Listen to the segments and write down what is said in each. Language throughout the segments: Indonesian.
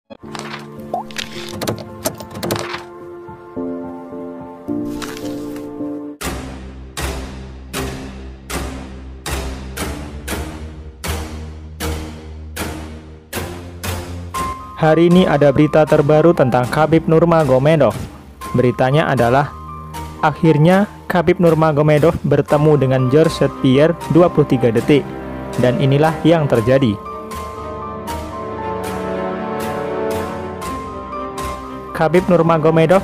Hari ini ada berita terbaru tentang Khabib Nurmagomedov. Beritanya adalah, akhirnya Khabib Nurmagomedov bertemu dengan Georges St. Pierre 23 detik. Dan inilah yang terjadi. Khabib Nurmagomedov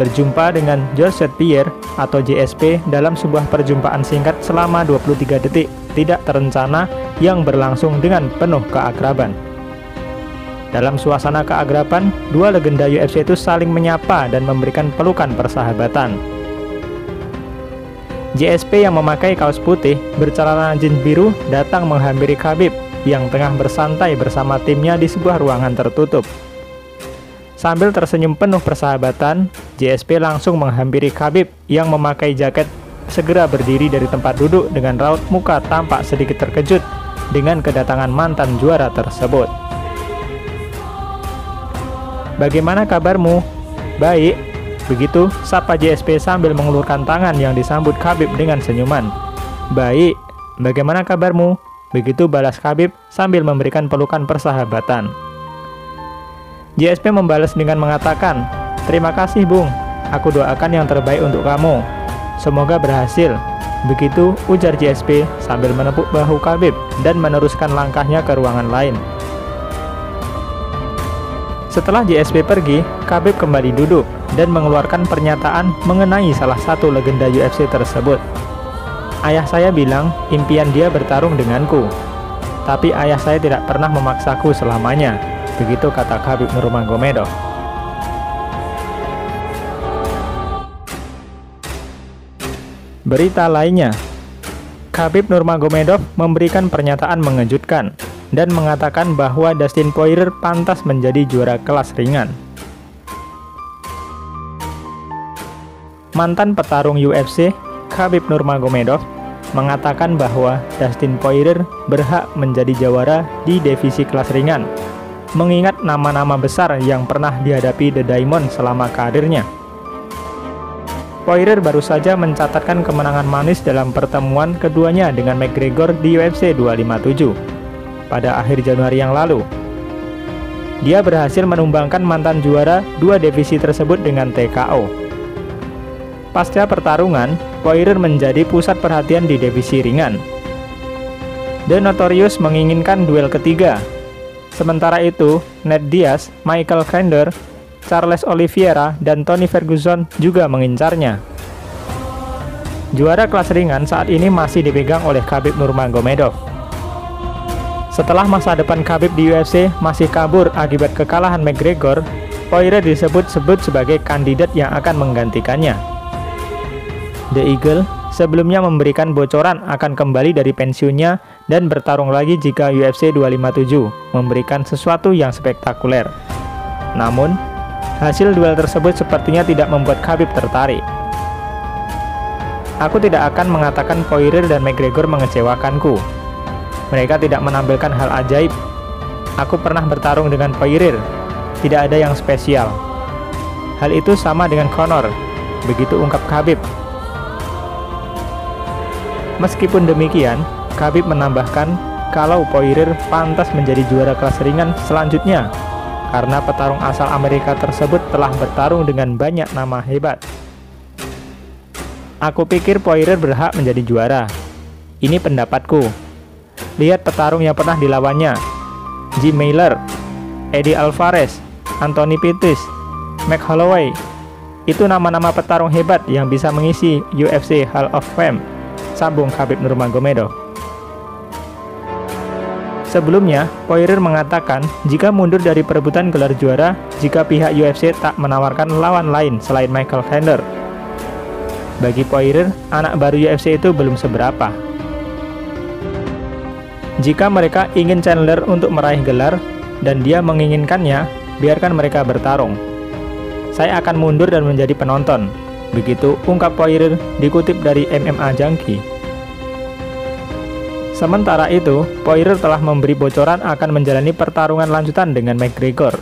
berjumpa dengan Georges St. Pierre atau JSP dalam sebuah perjumpaan singkat selama 23 detik tidak terencana yang berlangsung dengan penuh keakraban. Dalam suasana keagraban, dua legenda UFC itu saling menyapa dan memberikan pelukan persahabatan. JSP yang memakai kaos putih bercelana jeans biru datang menghampiri Khabib yang tengah bersantai bersama timnya di sebuah ruangan tertutup. Sambil tersenyum penuh persahabatan, JSP langsung menghampiri Khabib yang memakai jaket segera berdiri dari tempat duduk dengan raut muka tampak sedikit terkejut dengan kedatangan mantan juara tersebut. "Bagaimana kabarmu?" "Baik." Begitu sapa JSP sambil mengulurkan tangan yang disambut Khabib dengan senyuman. "Baik. Bagaimana kabarmu?" Begitu balas Khabib sambil memberikan pelukan persahabatan. JSP membalas dengan mengatakan, "Terima kasih Bung, aku doakan yang terbaik untuk kamu. Semoga berhasil." Begitu ujar JSP sambil menepuk bahu Khabib dan meneruskan langkahnya ke ruangan lain. Setelah JSP pergi, Khabib kembali duduk dan mengeluarkan pernyataan mengenai salah satu legenda UFC tersebut. "Ayah saya bilang impian dia bertarung denganku, tapi ayah saya tidak pernah memaksaku selamanya." Begitu kata Khabib Nurmagomedov. Berita lainnya, Khabib Nurmagomedov memberikan pernyataan mengejutkan dan mengatakan bahwa Dustin Poirier pantas menjadi juara kelas ringan. Mantan petarung UFC, Khabib Nurmagomedov, mengatakan bahwa Dustin Poirier berhak menjadi juara di divisi kelas ringan, mengingat nama-nama besar yang pernah dihadapi The Diamond selama karirnya. Poirier baru saja mencatatkan kemenangan manis dalam pertemuan keduanya dengan McGregor di UFC 257. Pada akhir Januari yang lalu. Dia berhasil menumbangkan mantan juara dua divisi tersebut dengan TKO. Pasca pertarungan, Poirier menjadi pusat perhatian di divisi ringan. The Notorious menginginkan duel ketiga. Sementara itu, Nate Diaz, Michael Chandler, Charles Oliveira, dan Tony Ferguson juga mengincarnya. Juara kelas ringan saat ini masih dipegang oleh Khabib Nurmagomedov. Setelah masa depan Khabib di UFC masih kabur akibat kekalahan McGregor, Poirier disebut-sebut sebagai kandidat yang akan menggantikannya. The Eagle sebelumnya memberikan bocoran akan kembali dari pensiunnya dan bertarung lagi jika UFC 257 memberikan sesuatu yang spektakuler. Namun, hasil duel tersebut sepertinya tidak membuat Khabib tertarik. "Aku tidak akan mengatakan Poirier dan McGregor mengecewakanku. Mereka tidak menampilkan hal ajaib. Aku pernah bertarung dengan Poirier. Tidak ada yang spesial. Hal itu sama dengan Conor." Begitu ungkap Khabib. Meskipun demikian, Khabib menambahkan kalau Poirier pantas menjadi juara kelas ringan selanjutnya karena petarung asal Amerika tersebut telah bertarung dengan banyak nama hebat. "Aku pikir Poirier berhak menjadi juara. Ini pendapatku. Lihat petarung yang pernah dilawannya. Jim Miller, Eddie Alvarez, Anthony Pettis, Max Holloway. Itu nama-nama petarung hebat yang bisa mengisi UFC Hall of Fame," sambung Khabib Nurmagomedov. Sebelumnya, Poirier mengatakan jika mundur dari perebutan gelar juara jika pihak UFC tak menawarkan lawan lain selain Michael Chandler. Bagi Poirier, anak baru UFC itu belum seberapa. Jika mereka ingin Chandler untuk meraih gelar dan dia menginginkannya, biarkan mereka bertarung. Saya akan mundur dan menjadi penonton. Begitu ungkap Poirier dikutip dari MMA Junkie. Sementara itu, Poirier telah memberi bocoran akan menjalani pertarungan lanjutan dengan McGregor.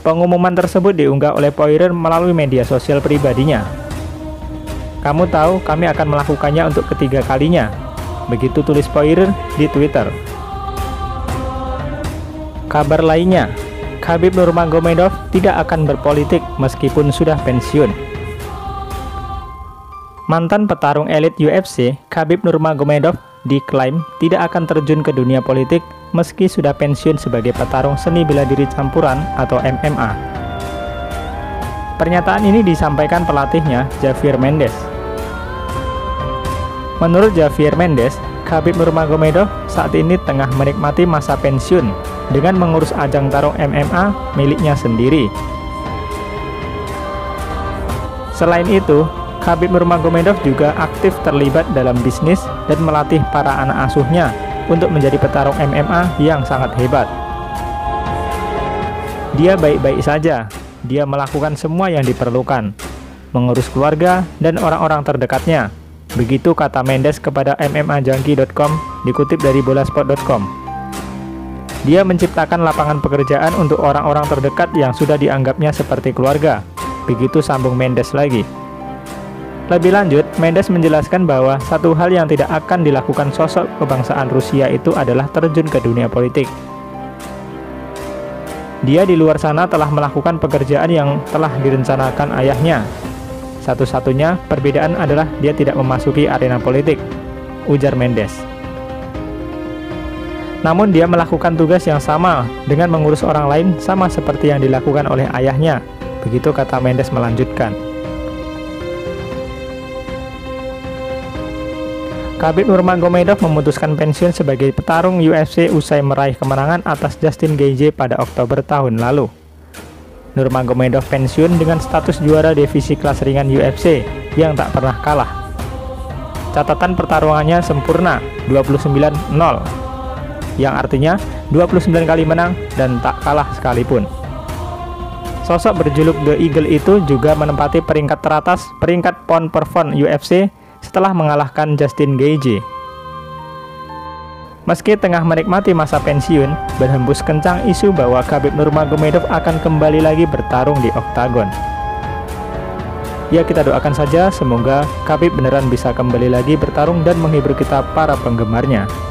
Pengumuman tersebut diunggah oleh Poirier melalui media sosial pribadinya. "Kamu tahu, kami akan melakukannya untuk ketiga kalinya," begitu tulis Poirier di Twitter. Kabar lainnya, Khabib Nurmagomedov tidak akan berpolitik meskipun sudah pensiun. Mantan petarung elit UFC, Khabib Nurmagomedov diklaim tidak akan terjun ke dunia politik meski sudah pensiun sebagai petarung seni bela diri campuran atau MMA. Pernyataan ini disampaikan pelatihnya, Javier Mendez. Menurut Javier Mendez, Khabib Nurmagomedov saat ini tengah menikmati masa pensiun dengan mengurus ajang tarung MMA miliknya sendiri. Selain itu, Khabib Nurmagomedov juga aktif terlibat dalam bisnis dan melatih para anak asuhnya untuk menjadi petarung MMA yang sangat hebat. Dia baik-baik saja, dia melakukan semua yang diperlukan, mengurus keluarga dan orang-orang terdekatnya. Begitu kata Mendes kepada MMAJunkie.com dikutip dari bolasport.com. Dia menciptakan lapangan pekerjaan untuk orang-orang terdekat yang sudah dianggapnya seperti keluarga. Begitu sambung Mendes lagi. Lebih lanjut, Mendes menjelaskan bahwa satu hal yang tidak akan dilakukan sosok kebangsaan Rusia itu adalah terjun ke dunia politik. Dia di luar sana telah melakukan pekerjaan yang telah direncanakan ayahnya. Satu-satunya perbedaan adalah dia tidak memasuki arena politik, ujar Mendes. Namun dia melakukan tugas yang sama dengan mengurus orang lain sama seperti yang dilakukan oleh ayahnya. Begitu kata Mendes melanjutkan. Khabib Nurmagomedov memutuskan pensiun sebagai petarung UFC usai meraih kemenangan atas Justin Gaethje pada Oktober tahun lalu. Nurmagomedov pensiun dengan status juara divisi kelas ringan UFC yang tak pernah kalah. Catatan pertarungannya sempurna, 29-0, yang artinya 29 kali menang dan tak kalah sekalipun. Sosok berjuluk The Eagle itu juga menempati peringkat teratas peringkat pound per pound UFC setelah mengalahkan Justin Gaethje. Meski tengah menikmati masa pensiun, berhembus kencang isu bahwa Khabib Nurmagomedov akan kembali lagi bertarung di oktagon. Ya, kita doakan saja semoga Khabib beneran bisa kembali lagi bertarung dan menghibur kita para penggemarnya.